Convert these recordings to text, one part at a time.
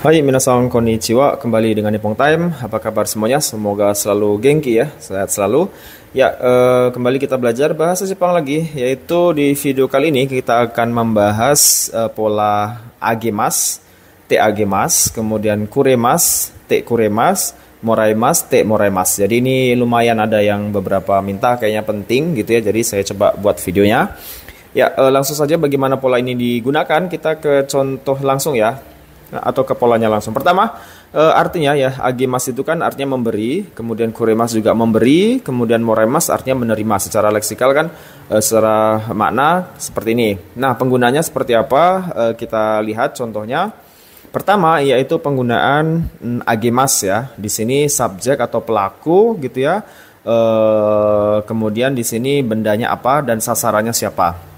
Hai minasan konnichiwa, kembali dengan Nippon Time. Apa kabar semuanya? Semoga selalu genki ya, sehat selalu. Ya, kembali kita belajar bahasa Jepang lagi, yaitu di video kali ini kita akan membahas pola agemas, te agemas, kemudian kuremas, te kuremas, moraimas, te moraimas. Jadi ini lumayan ada yang beberapa minta kayaknya penting gitu ya. Jadi saya coba buat videonya. Ya, langsung saja bagaimana pola ini digunakan. Kita ke contoh langsung ya. Atau ke polanya langsung. Pertama, artinya ya, agemas itu kan artinya memberi, kemudian kuremas juga memberi, kemudian moraimas artinya menerima. Secara leksikal kan, secara makna seperti ini. Nah, penggunanya seperti apa? Kita lihat contohnya. Pertama, yaitu penggunaan agemas ya. Di sini subjek atau pelaku gitu ya. Kemudian di sini bendanya apa dan sasarannya siapa.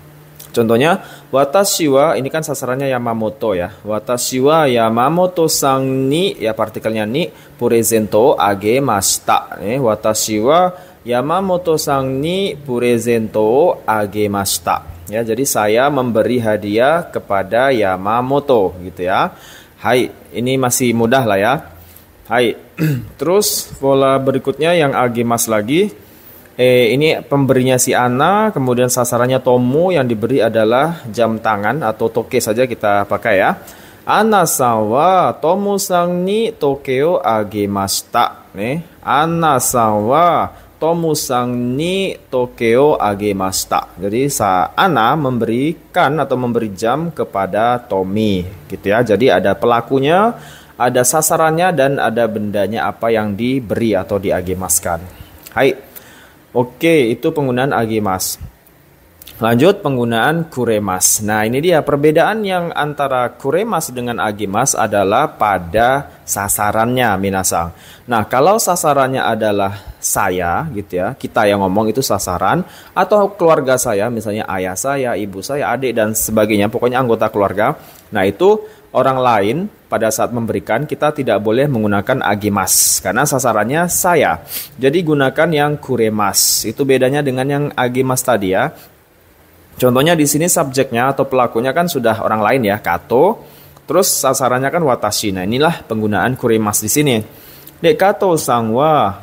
Contohnya, watashi wa, ini kan sasarannya Yamamoto ya. Watashi wa Yamamoto-san ni, ya partikelnya ni, purezento agemashita. Watashi wa Yamamoto-san ni purezento agemashita. Ya, jadi saya memberi hadiah kepada Yamamoto gitu ya. Hai, ini masih mudah lah ya. Hai. Terus pola berikutnya yang agemas lagi. Ini pemberinya si Ana, kemudian sasarannya Tomo, yang diberi adalah jam tangan atau toke saja kita pakai ya. Ana-san wa Tomo-san ni toke o agemashita. Ana-san wa Tomo-san ni toke o agemashita. Jadi Ana memberikan atau memberi jam kepada Tommy gitu ya. Jadi ada pelakunya, ada sasarannya, dan ada bendanya apa yang diberi atau diagemaskan. Hai. Oke, itu penggunaan agemas. Lanjut penggunaan kuremas. Nah, ini dia perbedaan yang antara kuremas dengan agemas adalah pada sasarannya, minasang. Nah, kalau sasarannya adalah saya gitu ya, kita yang ngomong itu sasaran, atau keluarga saya, misalnya ayah saya, ibu saya, adik dan sebagainya, pokoknya anggota keluarga. Nah, itu orang lain pada saat memberikan kita tidak boleh menggunakan agemas karena sasarannya saya. Jadi gunakan yang kuremas. Itu bedanya dengan yang agemas tadi ya. Contohnya di sini subjeknya atau pelakunya kan sudah orang lain ya, kato. Terus sasarannya kan watashi. Nah, inilah penggunaan kuremas di sini. Dek kato sang wa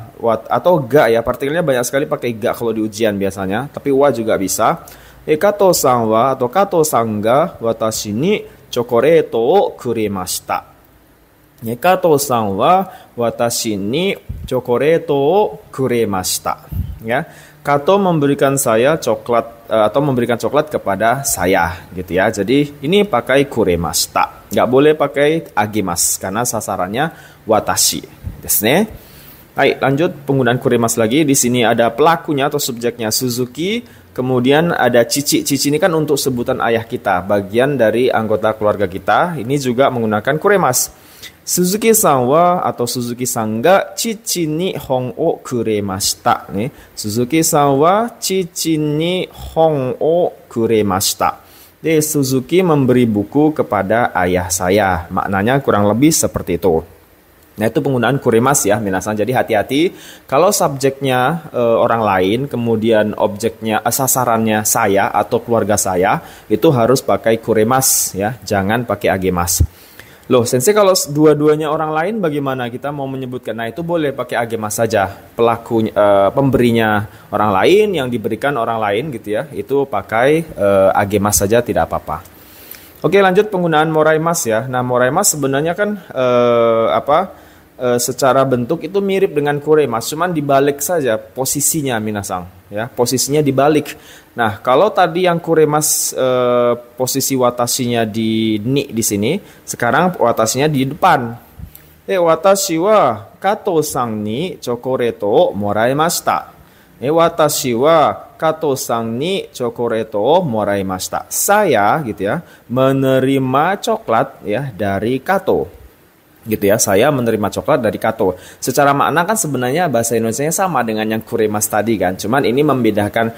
atau ga ya, partikelnya banyak sekali pakai ga kalau di ujian biasanya, tapi wa juga bisa. Dek kato sang wa atau kato sang ga watashi ni chokoreto o kuremashita. Kato-san wa watashi ni chokoreto o kuremashita. Ya, Kato memberikan saya coklat atau memberikan coklat kepada saya gitu ya. Jadi ini pakai kuremashita. Nggak boleh pakai agemas karena sasarannya watashi. Desu. Baik, lanjut penggunaan kuremas lagi. Di sini ada pelakunya atau subjeknya Suzuki. Kemudian ada Cici. Cici ini kan untuk sebutan ayah kita, bagian dari anggota keluarga kita. Ini juga menggunakan kuremas. Suzuki-san wa atau Suzuki-san ga Cici ni hon o kuremashita. Suzuki-san wa Cici ni hon o kuremashita. Suzuki memberi buku kepada ayah saya. Maknanya kurang lebih seperti itu. Nah, itu penggunaan kuremas ya, minasan. Jadi hati-hati kalau subjeknya orang lain, kemudian objeknya sasarannya saya atau keluarga saya, itu harus pakai kuremas ya, jangan pakai agemas. Loh, sensei kalau dua-duanya orang lain bagaimana? Kita mau menyebutkan, nah itu boleh pakai agemas saja. Pelakunya pemberinya orang lain, yang diberikan orang lain gitu ya, itu pakai agemas saja, tidak apa-apa. Oke, lanjut penggunaan moraimas ya. Nah, moraimas sebenarnya kan secara bentuk itu mirip dengan kuremas, cuman dibalik saja posisinya, minasang ya, posisinya dibalik. Nah, kalau tadi yang kuremas posisi watashinya di ni di sini, sekarang watashinya di depan. Watashi wa kato-san ni chokoreto moraimashita. Watashi wa kato-san ni chokoreto moraimashita. Saya gitu ya, menerima coklat ya dari Kato. Gitu ya, saya menerima coklat dari Kato. Secara makna kan sebenarnya bahasa Indonesianya sama dengan yang kuremas tadi kan. Cuman ini membedakan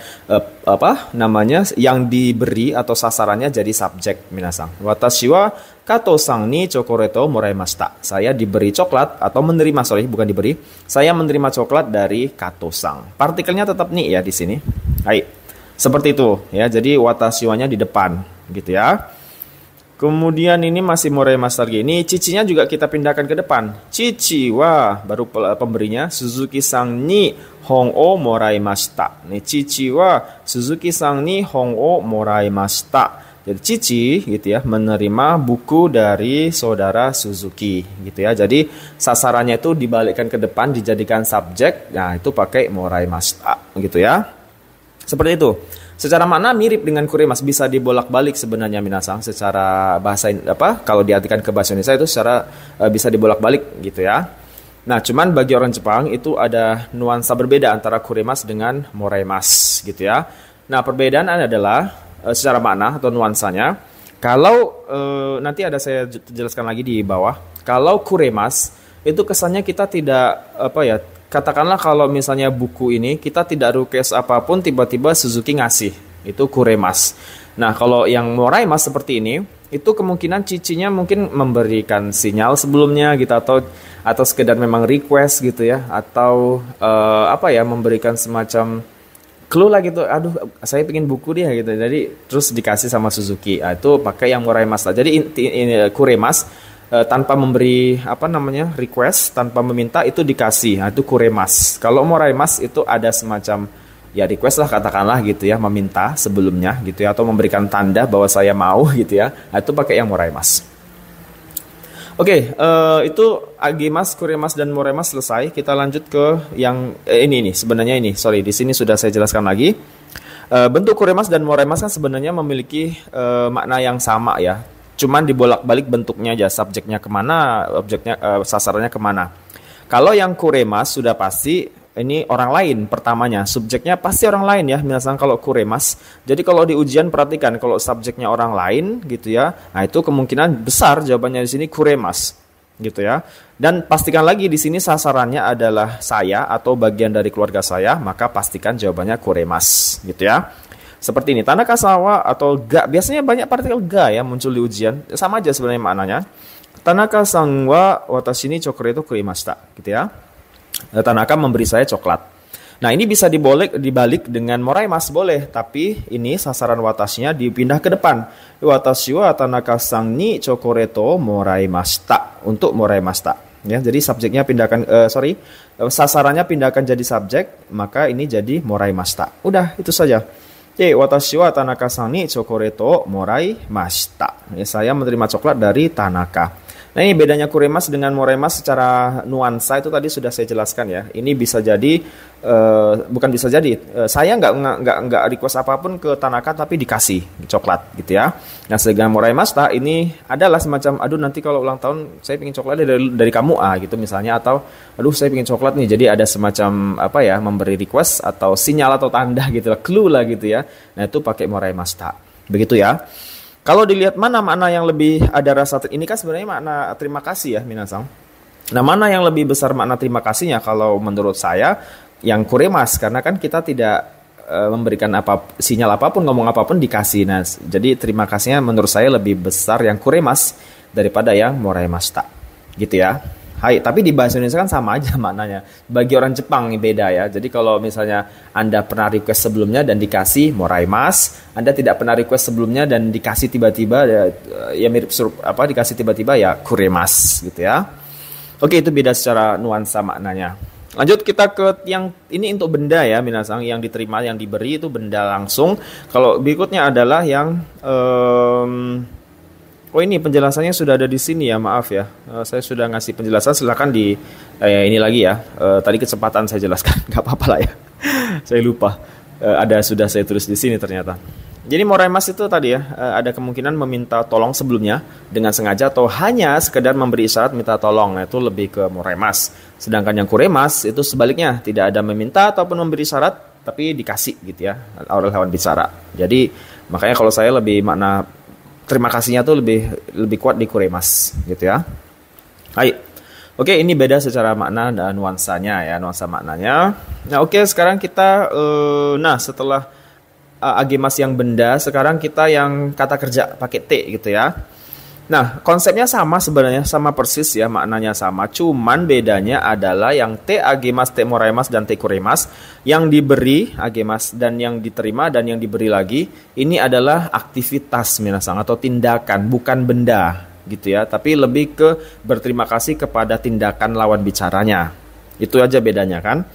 yang diberi atau sasarannya jadi subjek, minasang. Watashi wa Kato-san ni chokoreto moraimashita. Saya diberi coklat atau menerima, bukan diberi. Saya menerima coklat dari Kato-san. Partikelnya tetap ni ya di sini. Hai. Seperti itu ya. Jadi watashi wa-nya di depan gitu ya. Kemudian ini masih moraimasu lagi. Ini cici-nya juga kita pindahkan ke depan. Cici wa baru pemberinya Suzuki-san ni hong o moraimashita. Nih cici wa Suzuki-san ni hong o moraimashita. Jadi cici gitu ya menerima buku dari saudara Suzuki gitu ya. Jadi sasarannya itu dibalikkan ke depan dijadikan subjek. Nah, itu pakai moraimashita gitu ya. Seperti itu. Secara makna mirip dengan kurimasu, bisa dibolak-balik sebenarnya minasang secara bahasa kalau diartikan ke bahasa Indonesia itu secara bisa dibolak-balik gitu ya. Nah, cuman bagi orang Jepang itu ada nuansa berbeda antara kurimasu dengan moraimasu gitu ya. Nah, perbedaan adalah secara makna atau nuansanya. Kalau nanti ada saya jelaskan lagi di bawah. Kalau kurimasu itu kesannya kita tidak katakanlah kalau misalnya buku ini kita tidak request apapun tiba-tiba Suzuki ngasih, itu kuremas. Nah, kalau yang moraimasu seperti ini, itu kemungkinan cicinya mungkin memberikan sinyal sebelumnya gitu atau sekedar memang request gitu ya, atau memberikan semacam clue lah gitu. Aduh, saya pengen buku dia gitu. Jadi terus dikasih sama Suzuki. Nah, itu pakai yang moraimasu. Jadi ini kuremas tanpa memberi request, tanpa meminta itu dikasih. Nah, itu kuremas. Kalau moraimas itu ada semacam ya request lah katakanlah gitu ya, meminta sebelumnya gitu ya, atau memberikan tanda bahwa saya mau gitu ya. Nah, itu pakai yang moraimas. Oke, itu agemas, kuremas dan moraimas selesai. Kita lanjut ke yang ini sebenarnya ini. Sorry, di sini sudah saya jelaskan lagi. Bentuk kuremas dan moraimas kan sebenarnya memiliki makna yang sama ya. Cuman dibolak-balik bentuknya aja, subjeknya kemana, objeknya sasarannya kemana. Kalau yang kuremas sudah pasti ini orang lain pertamanya, subjeknya pasti orang lain ya. Misalnya kalau kuremas, jadi kalau di ujian perhatikan kalau subjeknya orang lain gitu ya, nah itu kemungkinan besar jawabannya di sini kuremas gitu ya. Dan pastikan lagi di sini sasarannya adalah saya atau bagian dari keluarga saya, maka pastikan jawabannya kuremas gitu ya. Seperti ini, tanaka sawa atau ga. Biasanya banyak partikel ga ya muncul di ujian. Sama aja sebenarnya maknanya. Tanaka san wa watashi ni chocolate kurimashita gitu ya. Tanaka memberi saya coklat. Nah, ini bisa dibalik dengan moraimasu boleh, tapi ini sasaran watashinya dipindah ke depan. Watashi wa tanaka san ni chocolate moraimashita untuk moraimashita. Ya, jadi subjeknya sasarannya pindahkan jadi subjek, maka ini jadi moraimashita. Udah, itu saja. Watashi wa Tanaka-san ni chocolate moraimashita. Ya, saya menerima coklat dari Tanaka. Nah, ini bedanya kuremas dengan moraimas secara nuansa itu tadi sudah saya jelaskan ya. Ini bisa jadi bukan bisa jadi. Saya nggak request apapun ke Tanaka tapi dikasih coklat gitu ya. Nah, sedangkan moraimashita ini adalah semacam aduh nanti kalau ulang tahun saya pengen coklat dari kamu gitu misalnya, atau aduh saya pengen coklat nih. Jadi ada semacam memberi request atau sinyal atau tanda gitu lah, clue lah gitu ya. Nah, itu pakai moraimashita. Begitu ya. Kalau dilihat mana makna yang lebih ada rasa, ini kan sebenarnya makna terima kasih ya minasang. Nah, mana yang lebih besar makna terima kasihnya? Kalau menurut saya yang kuremas, karena kan kita tidak memberikan sinyal apapun, ngomong apapun dikasih. Nah, jadi terima kasihnya menurut saya lebih besar yang kuremas daripada yang moraimashita. Gitu ya. Hai, tapi di bahasa Indonesia kan sama aja maknanya. Bagi orang Jepang beda ya. Jadi kalau misalnya Anda pernah request sebelumnya dan dikasih moraimas, Anda tidak pernah request sebelumnya dan dikasih tiba-tiba ya mirip dikasih tiba-tiba ya kuremas gitu ya. Oke, itu beda secara nuansa maknanya. Lanjut kita ke yang ini untuk benda ya minasang, yang diterima, yang diberi itu benda langsung. Kalau berikutnya adalah yang ini penjelasannya sudah ada di sini ya, maaf ya. Saya sudah ngasih penjelasan, silakan di ini lagi ya. Tadi kesempatan saya jelaskan, nggak apa-apa lah ya. Saya lupa. Sudah saya tulis di sini ternyata. Jadi moraimas itu tadi ya, ada kemungkinan meminta tolong sebelumnya dengan sengaja atau hanya sekedar memberi isyarat minta tolong. Nah, itu lebih ke moraimas. Sedangkan yang kuremas itu sebaliknya, tidak ada meminta ataupun memberi syarat, tapi dikasih gitu ya, oleh lawan bicara. Jadi makanya kalau saya lebih makna terima kasihnya tuh lebih kuat di kuremas gitu ya. Hai. Oke, ini beda secara makna dan nuansanya ya, nuansa maknanya. Nah, oke, sekarang kita setelah agemas yang benda, sekarang kita yang kata kerja pakai T gitu ya. Nah, konsepnya sama sebenarnya, sama persis ya, maknanya sama. Cuman bedanya adalah yang te agemas, te moraimas, dan te kuremas, yang diberi agemas dan yang diterima dan yang diberi lagi, ini adalah aktivitas minasang atau tindakan, bukan benda gitu ya. Tapi lebih ke berterima kasih kepada tindakan lawan bicaranya. Itu aja bedanya kan.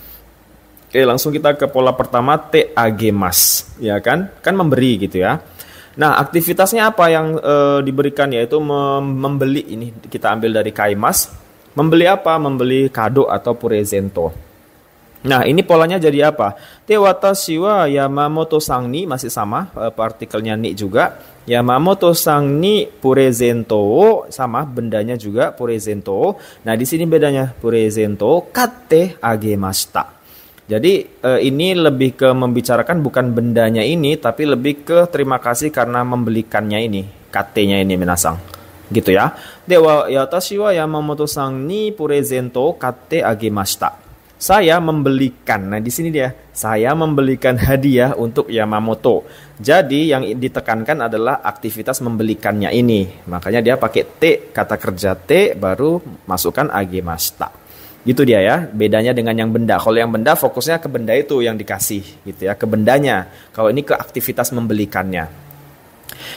Oke, langsung kita ke pola pertama, te agemas, ya kan? Kan memberi gitu ya. Nah, aktivitasnya apa yang diberikan, yaitu membeli. Ini kita ambil dari kaimas. Membeli apa? Membeli kado atau purezento. Nah, ini polanya jadi apa? Te watashi wa Yamamoto sang ni, masih sama, partikelnya ni juga. Yamamoto sang ni purezento, sama bendanya juga purezento. Nah, di sini bedanya, purezento katte agemashita. Jadi ini lebih ke membicarakan bukan bendanya ini, tapi lebih ke terima kasih karena membelikannya ini, KT-nya ini minasang. Gitu ya. Dewa watashi wa Yamamoto sang ni purezento katte agemashita. Saya membelikan. Nah, di sini dia. Saya membelikan hadiah untuk Yamamoto. Jadi yang ditekankan adalah aktivitas membelikannya ini. Makanya dia pakai T, kata kerja T baru masukkan agemashita. Gitu dia ya, bedanya dengan yang benda. Kalau yang benda fokusnya ke benda itu yang dikasih gitu ya, ke bendanya. Kalau ini ke aktivitas membelikannya.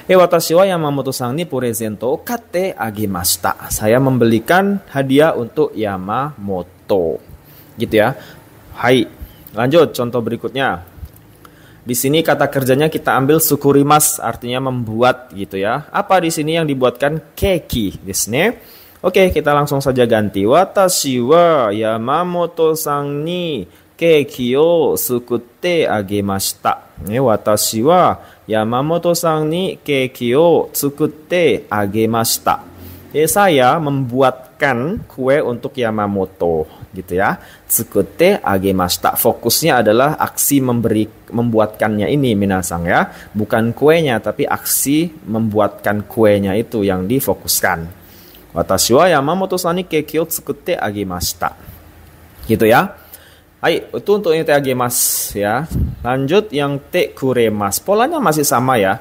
Watashi wa Yamamoto sang ni purezento katte agemashita. Saya membelikan hadiah untuk Yamamoto. Gitu ya. Hai. Lanjut contoh berikutnya. Di sini kata kerjanya kita ambil sukurimas, artinya membuat gitu ya. Apa di sini yang dibuatkan? Keki desu ne. Oke, kita langsung saja ganti. Watashi wa Yamamoto sang ni keki o tsukutte agemashita. Watashi wa Yamamoto sang ni keki o tsukutte agemashita. Saya membuatkan kue untuk Yamamoto, gitu ya. Tsukutte agemashita. Fokusnya adalah aksi membuatkannya ini minasang ya. Bukan kuenya, tapi aksi membuatkan kuenya itu yang difokuskan. Watashi wa Yamamoto san ni keki o tsukutte agemashita. Gitu ya. Hai, itu untuk yang te agemas ya. Lanjut yang te kuremas. Polanya masih sama ya.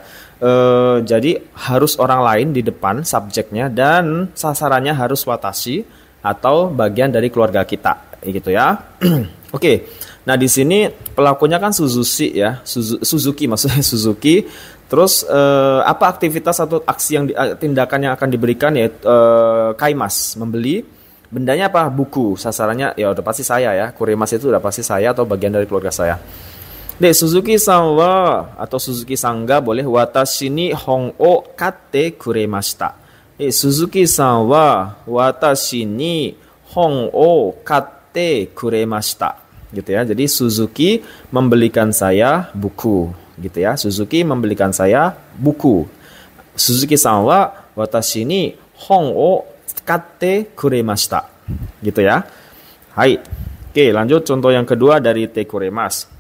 Jadi harus orang lain di depan subjeknya dan sasarannya harus watashi atau bagian dari keluarga kita, gitu ya. Oke. Nah, di sini pelakunya kan Suzuki ya. Suzuki maksudnya Suzuki. Terus apa aktivitas atau aksi yang tindakan yang akan diberikan, yaitu kaimas, membeli. Bendanya apa? Buku. Sasarannya ya udah pasti saya ya. Kuremas itu udah pasti saya atau bagian dari keluarga saya. Suzuki-san wa atau Suzuki-san ga boleh watashi ni hon o katte kuremashita. Suzuki-san wa watashi ni hon o katte kuremashita. Gitu ya. Jadi Suzuki membelikan saya buku. Gitu ya. Suzuki membelikan saya buku. Suzuki-san wa watashi ni hon o katte kuremashita. Gitu ya. Hai. Oke, lanjut contoh yang kedua dari te kuremas.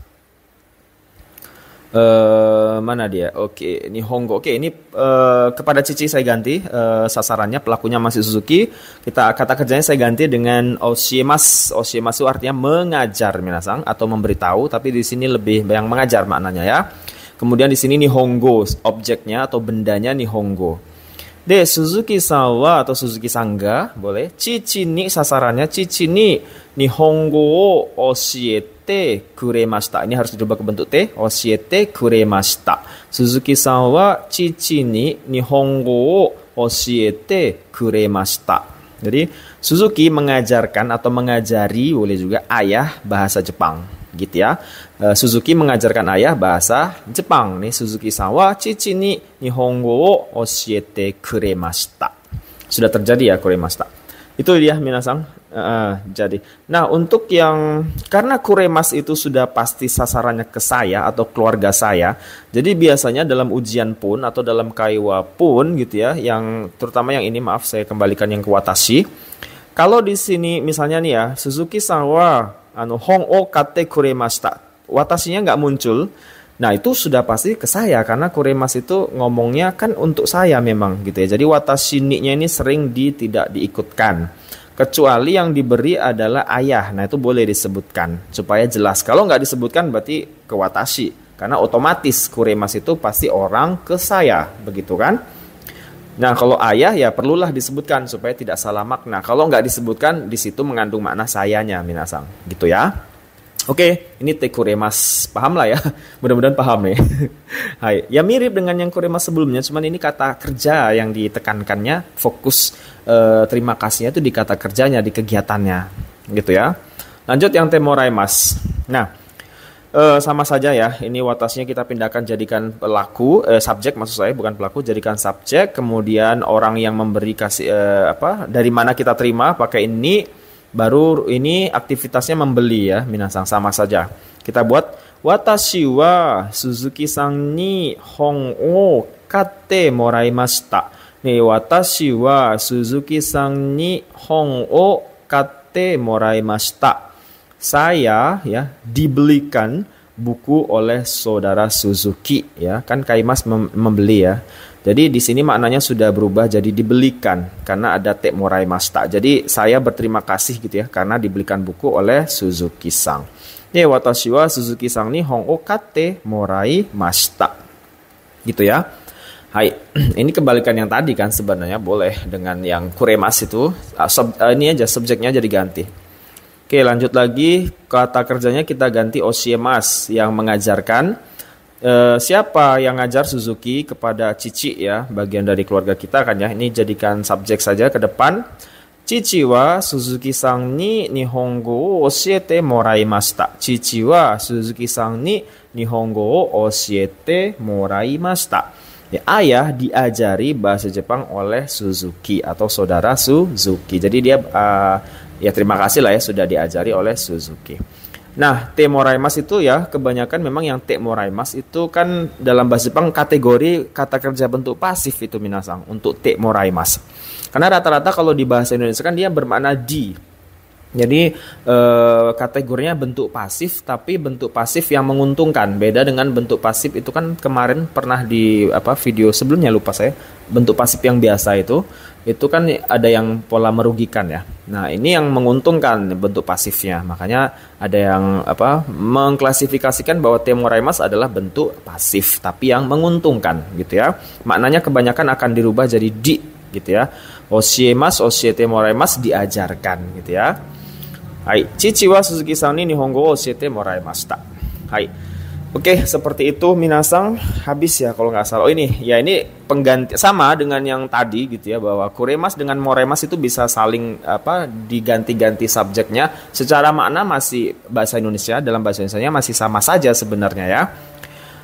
Mana dia? Oke, ini Hongo. Oke, ini kepada Cici saya ganti sasarannya, pelakunya masih Suzuki. Kata kerjanya saya ganti dengan oshiemasu. Oshiemasu artinya mengajar minasang atau memberitahu, tapi di sini lebih yang mengajar maknanya ya. Kemudian di sini Nihongo, objeknya atau bendanya Nihongo. Suzuki-san wa atau Suzuki-san ga boleh. Cici ni sasarannya, Cici ni Nihongo o oshiete kuremashita. Ini harus dirubah ke bentuk T. Oshiete kuremashita. Suzuki-san wa Cici ni Nihongo o oshiete kuremashita. Jadi Suzuki mengajarkan atau mengajari, boleh juga ayah bahasa Jepang. Gitu ya. Suzuki mengajarkan ayah bahasa Jepang. Nih Suzuki-san wa Cici ni Nihongo o oshiete kuremashita. Sudah terjadi ya kuremashita. Itu dia minasang. Jadi. Nah, untuk yang karena kuremas itu sudah pasti sasarannya ke saya atau keluarga saya. Jadi biasanya dalam ujian pun atau dalam kaiwa pun gitu ya, yang terutama yang ini, maaf saya kembalikan yang ke watashi. Kalau di sini misalnya nih ya, Suzuki-san wa hon o katte kuremashita. Watashinya nggak muncul. Nah, itu sudah pasti ke saya karena kuremas itu ngomongnya kan untuk saya memang gitu ya. Jadi watashi ni-nya ini sering tidak diikutkan. Kecuali yang diberi adalah ayah. Nah, itu boleh disebutkan supaya jelas. Kalau nggak disebutkan berarti ke watashi. Karena otomatis kuremas itu pasti orang ke saya, begitu kan? Nah, kalau ayah ya perlulah disebutkan supaya tidak salah makna. Kalau nggak disebutkan, di situ mengandung makna sayanya, minasang. Gitu ya. Oke, ini te kuremas. Paham lah ya? Mudah-mudahan paham nih. Hai. Ya mirip dengan yang kuremas sebelumnya, cuman ini kata kerja yang ditekankannya, fokus terima kasihnya itu di kata kerjanya, di kegiatannya. Gitu ya. Lanjut yang te moraimas. Nah, sama saja ya, ini watasnya kita pindahkan jadikan pelaku, subjek maksud saya, bukan pelaku, jadikan subjek. Kemudian orang yang memberi kasih dari mana kita terima pakai ini, baru ini aktivitasnya membeli ya, minasang, sama saja. Kita buat watashi wa Suzuki-san ni hon o katte moraimashita. Nih, watashi wa Suzuki-san ni hon o katte moraimashita. Saya ya dibelikan buku oleh saudara Suzuki ya, kan Kaimas membeli ya. Jadi di sini maknanya sudah berubah jadi dibelikan karena ada te moraimashita. Jadi saya berterima kasih gitu ya karena dibelikan buku oleh Suzuki-san. Ya, watashi wa Suzuki-san ni hon o katte moraimashita. Gitu ya. Hai, ini kebalikan yang tadi kan sebenarnya, boleh dengan yang kuremas itu. Ini aja subjeknya jadi ganti. Oke, lanjut lagi, kata kerjanya kita ganti oshiemas yang mengajarkan. Siapa yang ngajar? Suzuki kepada Cici ya, bagian dari keluarga kita kan ya. Ini jadikan subjek saja ke depan. Cici wa Suzuki-san ni nihongo o oshiete moraimashita. Cici wa Suzuki-san ni nihongo o oshiete moraimashita. Ya, ayah diajari bahasa Jepang oleh Suzuki atau saudara Suzuki. Jadi dia ya terima kasih lah ya sudah diajari oleh Suzuki. Nah, te moraimas itu ya kebanyakan memang yang te moraimas itu kan dalam bahasa Jepang kategori kata kerja bentuk pasif itu minasang untuk te moraimas. Karena rata-rata kalau di bahasa Indonesia kan dia bermakna di. Jadi kategorinya bentuk pasif, tapi bentuk pasif yang menguntungkan. Beda dengan bentuk pasif itu kan kemarin pernah di video sebelumnya, lupa saya. Bentuk pasif yang biasa itu kan ada yang pola merugikan ya. Nah, ini yang menguntungkan bentuk pasifnya. Makanya ada yang mengklasifikasikan bahwa te moraimas adalah bentuk pasif tapi yang menguntungkan gitu ya. Maknanya kebanyakan akan dirubah jadi di gitu ya. Oshiemas, oshiete moraimas, diajarkan gitu ya. Hai, Cici wa Suzuki-san ni nihongo o oshiete moraimashita. Hai. Oke, seperti itu minasang, habis ya kalau nggak salah. Oh ini pengganti sama dengan yang tadi gitu ya, bahwa kuremas dengan moremas itu bisa saling diganti-ganti subjeknya. Secara makna masih bahasa Indonesia, dalam bahasa Indonesia masih sama saja sebenarnya ya.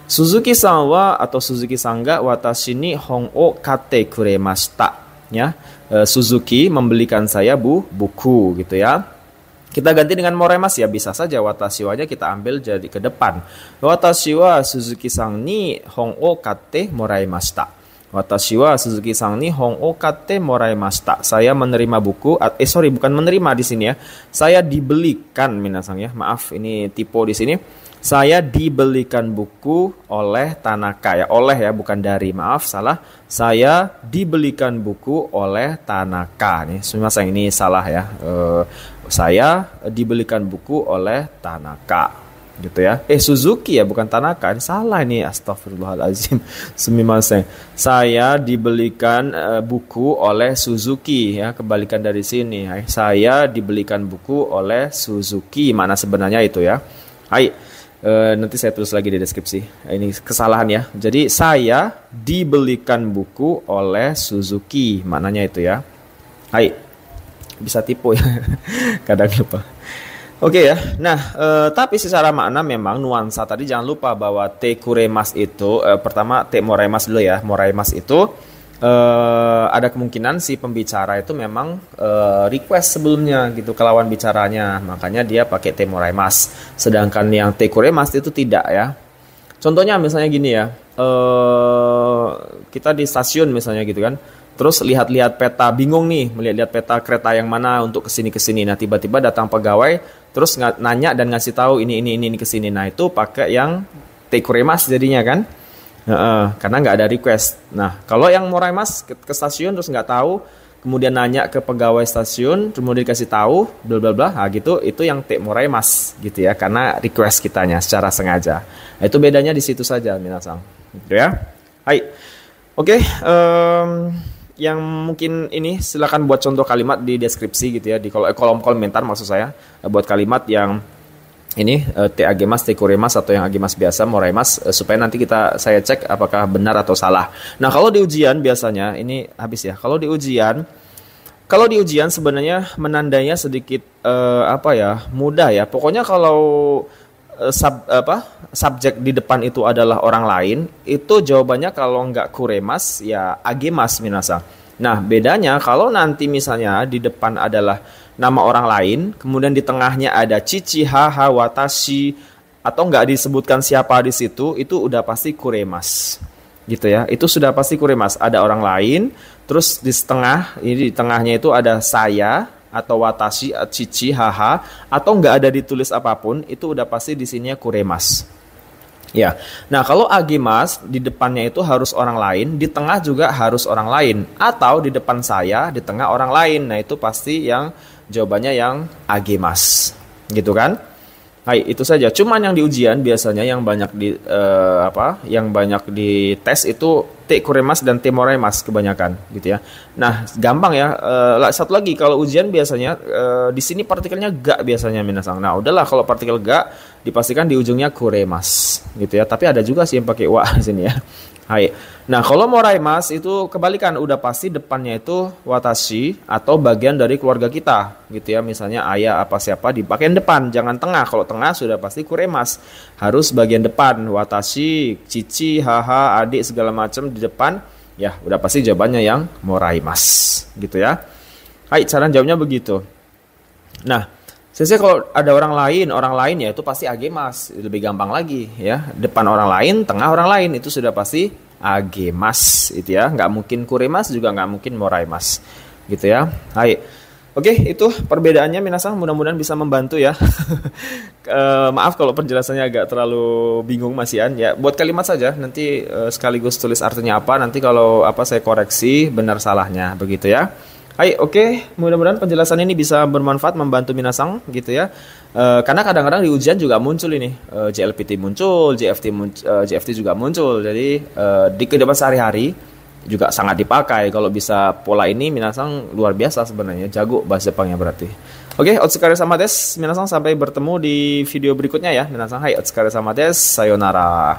Suzuki-san wa atau Suzuki-san ga watashi ni hon o katte kuremashita ya. Suzuki membelikan saya buku gitu ya. Kita ganti dengan moremas ya, bisa saja watashi wa-nya kita ambil jadi ke depan. Watashi wa Suzuki-san ni hon o katte moraimashita. Watashi wa Suzuki-san ni hon o katte moraimashita. Saya menerima buku, bukan menerima di sini ya. Saya dibelikan minasang ya. Maaf, ini typo di sini. Saya dibelikan buku oleh Tanaka ya, oleh ya bukan dari, maaf salah. Saya dibelikan buku oleh Tanaka nih, sebenarnya ini salah ya. Saya dibelikan buku oleh Tanaka gitu ya. Suzuki ya bukan Tanaka, ini salah ini, astagfirullahalazim. Sumimasen. Saya dibelikan buku oleh Suzuki ya, kebalikan dari sini. Saya dibelikan buku oleh Suzuki, mana sebenarnya itu ya. Hai. Nanti saya tulis lagi di deskripsi. Ini kesalahan ya. Jadi saya dibelikan buku oleh Suzuki, maknanya itu ya. Hai, bisa tipu ya. Kadang lupa. Oke ya. Nah, tapi secara makna memang nuansa tadi jangan lupa bahwa te kuremas itu pertama te moraimas dulu ya. Moraimas itu ada kemungkinan si pembicara itu memang request sebelumnya gitu ke lawan bicaranya, makanya dia pakai te moraimas. Sedangkan yang te kuremas itu tidak ya. Contohnya misalnya gini ya, kita di stasiun misalnya gitu kan, terus lihat-lihat peta, bingung nih melihat-lihat peta kereta yang mana untuk kesini. Nah tiba-tiba datang pegawai terus nanya dan ngasih tahu ini kesini. Nah itu pakai yang te kuremas jadinya kan. Karena nggak ada request. Nah, kalau yang moraimas ke stasiun terus nggak tahu, kemudian nanya ke pegawai stasiun, kemudian dikasih tahu, bla bla bla, nah gitu, itu yang te moraimas gitu ya, karena request kitanya secara sengaja. Nah, itu bedanya di situ saja, minasang. Gitu ya. Hai. Oke, yang mungkin ini silakan buat contoh kalimat di deskripsi gitu ya, di kolom komentar maksud saya, buat kalimat yang ini te agemas, te kuremas, atau yang agemas biasa, moraimas, supaya nanti saya cek apakah benar atau salah. Nah, kalau di ujian biasanya ini habis ya. Kalau di ujian sebenarnya menandainya sedikit mudah ya. Pokoknya kalau subjek di depan itu adalah orang lain, itu jawabannya kalau nggak kuremas ya agemas minasa. Nah, bedanya kalau nanti misalnya di depan adalah nama orang lain, kemudian di tengahnya ada cici, haha, watashi, atau nggak disebutkan siapa di situ, itu udah pasti kuremas. Gitu ya, itu sudah pasti kuremas. Ada orang lain, terus di tengahnya itu ada saya, atau watashi, cici, haha, atau nggak ada ditulis apapun, itu udah pasti di sininya kuremas. Ya, nah kalau agemas di depannya itu harus orang lain, di tengah juga harus orang lain, atau di depan saya, di tengah orang lain. Nah itu pasti yang jawabannya yang agemas, gitu kan? Hai, itu saja. Cuman yang di ujian biasanya yang banyak di tes itu te kuremas dan te moraimas kebanyakan gitu ya. Nah, gampang ya. Satu lagi kalau ujian biasanya di sini partikelnya ga biasanya minasang. Nah, udahlah kalau partikel ga dipastikan di ujungnya kuremas gitu ya. Tapi ada juga sih yang pakai wa di sini ya. Hai. Nah, kalau moraimas itu kebalikan, udah pasti depannya itu watashi atau bagian dari keluarga kita gitu ya. Misalnya ayah apa siapa dipakai depan, jangan tengah. Kalau tengah sudah pasti kuremas. Harus bagian depan, watashi, cici, haha, adik segala macam di depan. Ya, udah pasti jawabannya yang moraimas gitu ya. Hai, cara jawabnya begitu. Nah, saya kalau ada orang lain ya itu pasti agemas, lebih gampang lagi ya. Depan orang lain, tengah orang lain itu sudah pasti agemas itu ya. Nggak mungkin kuremas juga nggak mungkin moraimas gitu ya. Hai. Oke, itu perbedaannya minasang, mudah-mudahan bisa membantu ya. Maaf kalau penjelasannya agak terlalu bingung masihan ya. Buat kalimat saja nanti sekaligus tulis artinya apa, nanti kalau saya koreksi benar salahnya begitu ya. Hai, oke, mudah-mudahan penjelasan ini bisa bermanfaat membantu minasang gitu ya. Karena kadang-kadang di ujian juga muncul ini JLPT muncul, JFT juga muncul. Jadi di kehidupan sehari-hari juga sangat dipakai. Kalau bisa pola ini minasang luar biasa sebenarnya, jago bahasa Jepangnya berarti. Oke, otsukare sama des minasang, sampai bertemu di video berikutnya ya minasang. Hai, otsukare sama des, sayonara.